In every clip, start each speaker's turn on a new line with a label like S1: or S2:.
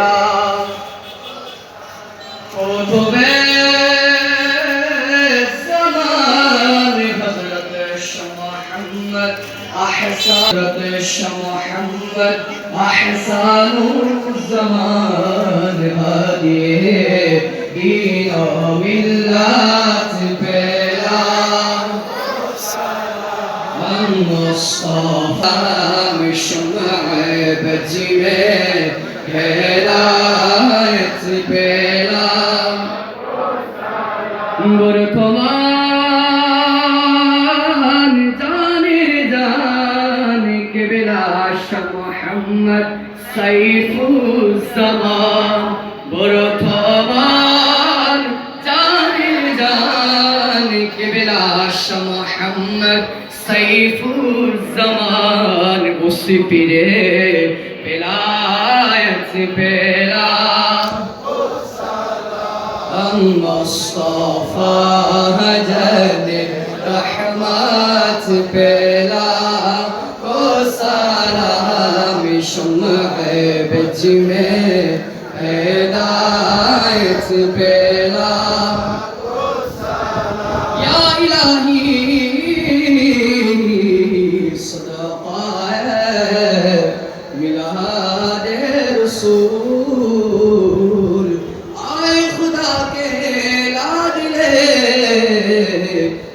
S1: पेला قطبِ زمان حضرت محمد أحسان الزمان هذه دين ملت بلا المصطفى شمع بجمه هداية بلا বর্তমান জানি কে বিলাস মোহাম্মদ সাইফুজ্জামান বর্তমান জানি কে বিলাস মোহাম্মদ সাইফুজ্জামান উসি পীরে বেলায়েত বেলা المصطفى جد رحمات بلا وسلام شمع بجمه هداية بلا يا إلهي صدقاء ميلاد رسول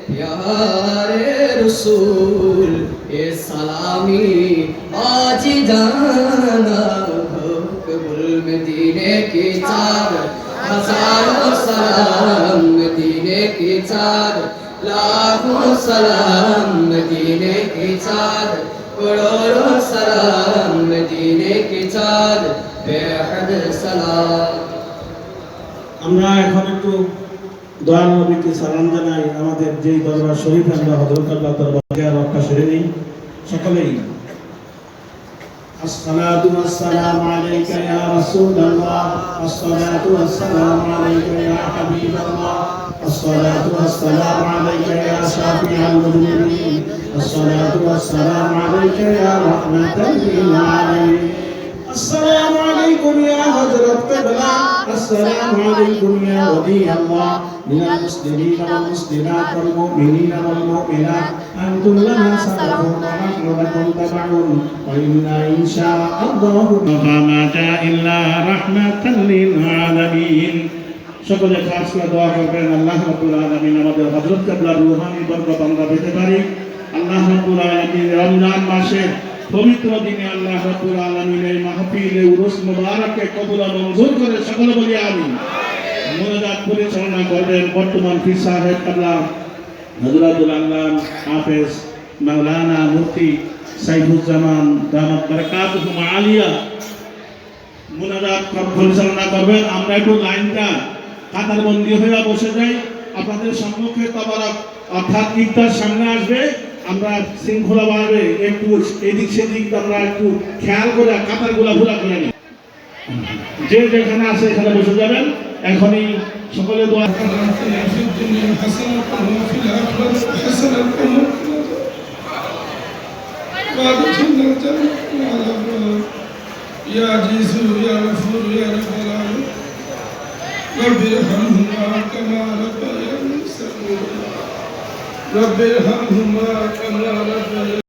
S1: प्यारे रसूल ये सलामी आज जाना हो कबूल मदीने की चार हजारों सलाम मदीने की चार लाखों सलाम मदीने की चार करोड़ों सलाम मदीने की चार बेहद सलाम
S2: আমরা এখন একটু দয়াল নবীকে সালাম জানাই আমাদের যেই দরবার শরীফ আমরা হযরত আল্লাহ দরবারে রক্ষা সেরে নেই সকলেই আসসালাতু ওয়াসসালামু আলাইকা ইয়া রাসূলুল্লাহ আসসালাতু ওয়াসসালামু আলাইকা ইয়া হাবিবাল্লাহ আসসালাতু ওয়াসসালামু আলাইকা ইয়া শাফিআল মুযনিবিন আসসালাতু ওয়াসসালামু আলাইকা ইয়া রাহমাতাল লিল আলামিন السلام عليكم يا حضرة قبلة السلام عليكم يا ولي الله من المسلمين والمسلمات والمؤمنين والمؤمنات أنتم لنا سلف ونحن لكم تبع وإنا إن شاء الله ما جاء إلا رحمة للعالمين সকলে খাস করে দোয়া করবেন আল্লাহ রাব্বুল আলামিন আমাদের হযরত কিবলার রূহানি বরকত আমরা পেতে পারি আল্লাহ রাব্বুল আলামিন রমজান মাসে পবিত্র দিনে আল্লাহ রাব্বুল আলামিনের মাহফিলে উরুস মুবারককে কবুল ও মঞ্জুর করে সকলে বলি আমিন মুনাজাত পরিচালনা করবেন বর্তমান পীর সাহেব কিবলা হযরতুল আল্লাহ হাফেজ মাওলানা মুফতি সাইফুজ্জামান দামাত বারাকাতুহুম আলিয়া মুনাজাত পরিচালনা করবেন আমরা একটু লাইনটা কাতারবন্দি হয়ে বসে যাই আপনাদের সম্মুখে তাবারক অর্থাৎ ইফতার সামনে আসবে আমরা শৃঙ্খলাভাবে একটু এদিক সেদিক আমরা একটু খেয়াল করে কাতারগুলা ঘোরা করে নিই যে যেখানে আছে এখানে বসে যাবেন এখনই সকলে দোয়া
S3: يا عزيز يا غفور يا رب العالمين رب ارحمهما كما ربياني صغيرا رب ارحمهما كما ربياني